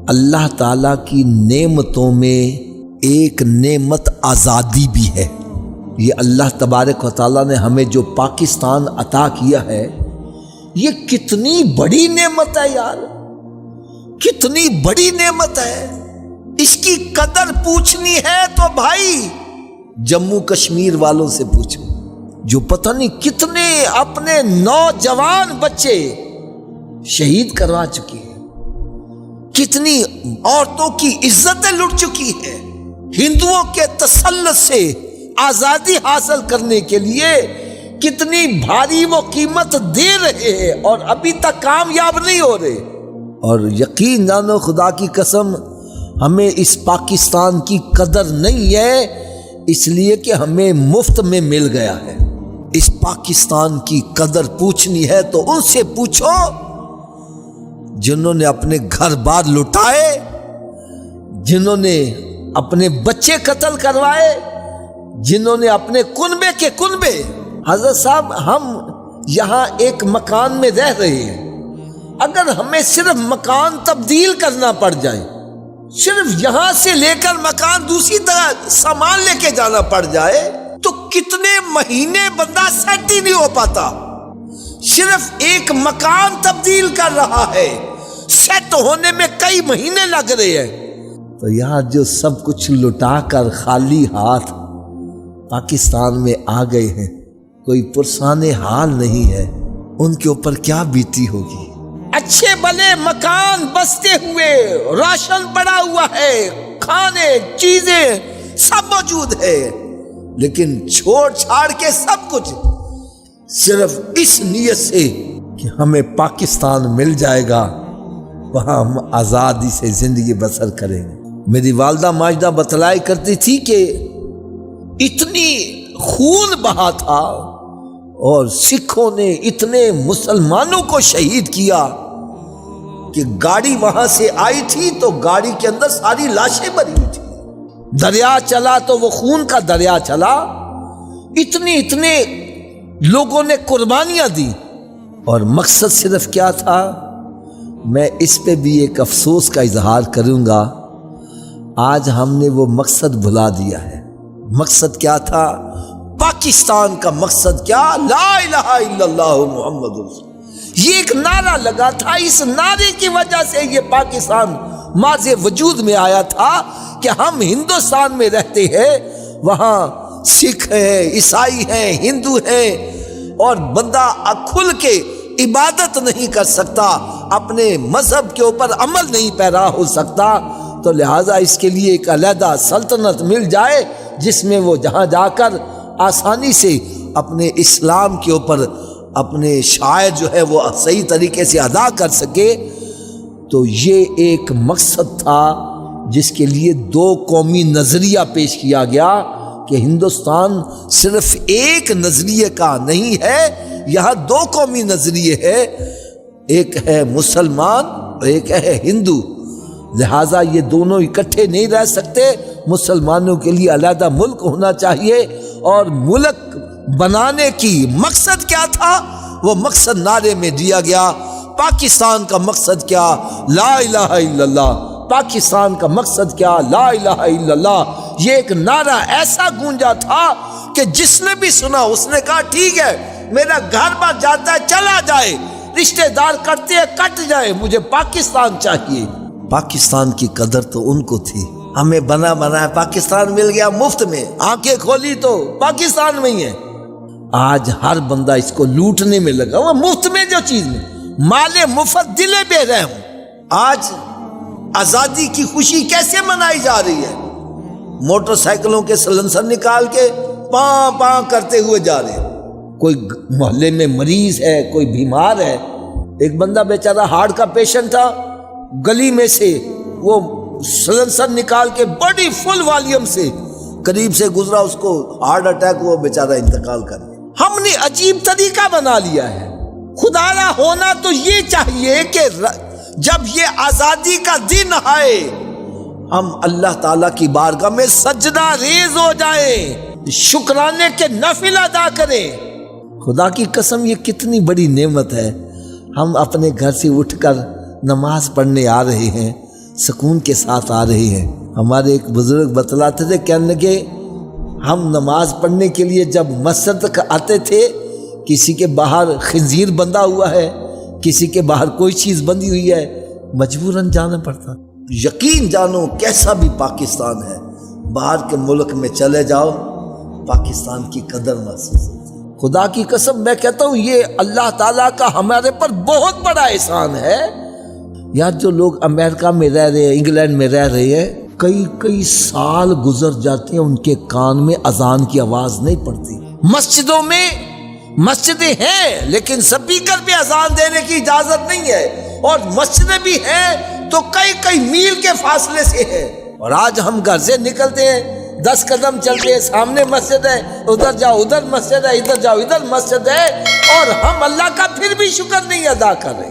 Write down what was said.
اللہ تعالیٰ کی نعمتوں میں ایک نعمت آزادی بھی ہے۔ یہ اللہ تبارک و تعالیٰ نے ہمیں جو پاکستان عطا کیا ہے، یہ کتنی بڑی نعمت ہے یار، کتنی بڑی نعمت ہے۔ اس کی قدر پوچھنی ہے تو بھائی جموں کشمیر والوں سے پوچھو، جو پتہ نہیں کتنے اپنے نوجوان بچے شہید کروا چکی ہیں، کتنی عورتوں کی عزتیں لٹ چکی ہیں، ہندوؤں کے تسلط سے آزادی حاصل کرنے کے لیے کتنی بھاری وہ قیمت دے رہے ہیں اور ابھی تک کامیاب نہیں ہو رہے۔ اور یقین جانو خدا کی قسم ہمیں اس پاکستان کی قدر نہیں ہے، اس لیے کہ ہمیں مفت میں مل گیا ہے۔ اس پاکستان کی قدر پوچھنی ہے تو ان سے پوچھو جنہوں نے اپنے گھر بار لٹائے، جنہوں نے اپنے بچے قتل کروائے، جنہوں نے اپنے کنبے کے کنبے۔ حضرت صاحب ہم یہاں ایک مکان میں رہ رہے ہیں، اگر ہمیں صرف مکان تبدیل کرنا پڑ جائے، صرف یہاں سے لے کر مکان دوسری طرح سامان لے کے جانا پڑ جائے تو کتنے مہینے بندہ سیٹ ہی نہیں ہو پاتا۔ صرف ایک مکان تبدیل کر رہا ہے، سیٹ ہونے میں کئی مہینے لگ رہے ہیں۔ تو یہاں جو سب کچھ لٹا کر خالی ہاتھ پاکستان میں آ گئے ہیں، کوئی پرسان حال نہیں ہے، ان کے اوپر کیا بیتی ہوگی۔ اچھے بھلے مکان بستے ہوئے، راشن پڑا ہوا ہے، کھانے چیزیں سب موجود ہے، لیکن چھوڑ چھاڑ کے سب کچھ صرف اس نیت سے کہ ہمیں پاکستان مل جائے گا، وہاں ہم آزادی سے زندگی بسر کریں گے۔ میری والدہ ماجدہ بتلایا کرتی تھی کہ اتنی خون بہا تھا اور سکھوں نے اتنے مسلمانوں کو شہید کیا کہ گاڑی وہاں سے آئی تھی تو گاڑی کے اندر ساری لاشیں بھری ہوئی تھی، دریا چلا تو وہ خون کا دریا چلا، اتنے لوگوں نے قربانیاں دی۔ اور مقصد صرف کیا تھا، میں اس پہ بھی ایک افسوس کا اظہار کروں گا، آج ہم نے وہ مقصد بھلا دیا ہے۔ مقصد کیا تھا؟ پاکستان کا مقصد کیا؟ لا الہ الا اللہ محمد رسول اللہ۔ یہ ایک نعرہ لگا تھا، اس نعرے کی وجہ سے یہ پاکستان ماض وجود میں آیا تھا کہ ہم ہندوستان میں رہتے ہیں، وہاں سکھ ہیں، عیسائی ہیں، ہندو ہیں، اور بندہ کھل کے عبادت نہیں کر سکتا، اپنے مذہب کے اوپر عمل نہیں پیرا ہو سکتا، تو لہٰذا اس کے لیے ایک علیحدہ سلطنت مل جائے جس میں وہ جہاں جا کر آسانی سے اپنے اسلام کے اوپر اپنے شعائر جو ہے وہ صحیح طریقے سے ادا کر سکے۔ تو یہ ایک مقصد تھا جس کے لیے دو قومی نظریہ پیش کیا گیا کہ ہندوستان صرف ایک نظریے کا نہیں ہے، یہاں دو قومی نظریے ہے، ایک ہے مسلمان اور ایک ہے ہندو، لہٰذا یہ دونوں اکٹھے نہیں رہ سکتے، مسلمانوں کے لیے علیحدہ ملک ہونا چاہیے۔ اور ملک بنانے کی مقصد کیا تھا؟ وہ مقصد نعرے میں دیا گیا۔ پاکستان کا مقصد کیا؟ لا الہ الا اللہ۔ پاکستان کا مقصد کیا؟ لا الہ الا اللہ۔ یہ ایک نعرہ ایسا گونجا تھا کہ جس نے بھی سنا اس نے کہا ٹھیک ہے، میرا گھر بار جاتا ہے چلا جائے، رشتہ دار کرتے ہیں کٹ جائے، مجھے پاکستان چاہیے۔ پاکستان کی قدر تو ان کو تھی، ہمیں بنا پاکستان مل گیا مفت میں، آنکھیں کھولی تو پاکستان میں ہی ہے۔ آج ہر بندہ اس کو لوٹنے میں لگا، وہ مفت میں جو چیز میں مال مفت دل بے رحم۔ آج آزادی کی خوشی کیسے منائی جا رہی ہے؟ موٹر سائیکلوں کے سلنسر نکال کے پاں پاں کرتے ہوئے جا رہے ہیں۔ کوئی محلے میں مریض ہے، کوئی بیمار ہے، ایک بندہ بیچارہ ہارٹ کا پیشنٹ تھا، گلی میں سے وہ سلنسر نکال کے بڑی فل والیوم سے قریب سے گزرا، اس کو ہارٹ اٹیک ہوا، بیچارہ انتقال کر گیا۔ ہم نے عجیب طریقہ بنا لیا ہے۔ خدا را ہونا تو یہ چاہیے کہ جب یہ آزادی کا دن آئے ہم اللہ تعالیٰ کی بارگاہ میں سجدہ ریز ہو جائیں، شکرانے کے نفل ادا کریں۔ خدا کی قسم یہ کتنی بڑی نعمت ہے، ہم اپنے گھر سے اٹھ کر نماز پڑھنے آ رہے ہیں، سکون کے ساتھ آ رہی ہیں۔ ہمارے ایک بزرگ بتلاتے تھے، کہنے لگے ہم نماز پڑھنے کے لیے جب مسجد تک آتے تھے، کسی کے باہر خنزیر بندھا ہوا ہے، کسی کے باہر کوئی چیز بندھی ہوئی ہے، مجبوراً جانا پڑتا۔ یقین جانو کیسا بھی پاکستان ہے، باہر کے ملک میں چلے جاؤ، پاکستان کی قدر محسوس ہوتی ہے۔ خدا کی قسم میں کہتا ہوں یہ اللہ تعالیٰ کا ہمارے پر بہت بڑا احسان ہے۔ یار جو لوگ امریکہ میں رہ رہے ہیں، انگلینڈ میں رہ رہے ہیں، کئی سال گزر جاتے ہیں، ان کے کان میں اذان کی آواز نہیں پڑتی۔ مسجدوں میں مسجدیں ہیں لیکن سپیکر پہ اذان دینے کی اجازت نہیں ہے، اور مسجدیں بھی ہیں تو کئی میل کے فاصلے سے ہیں۔ اور آج ہم گھر سے نکلتے ہیں، 10 قدم چلتے ہیں، سامنے مسجد ہے، ادھر جاؤ ادھر مسجد ہے، ادھر جاؤ ادھر مسجد ہے، اور ہم اللہ کا پھر بھی شکر نہیں ادا کر رہے۔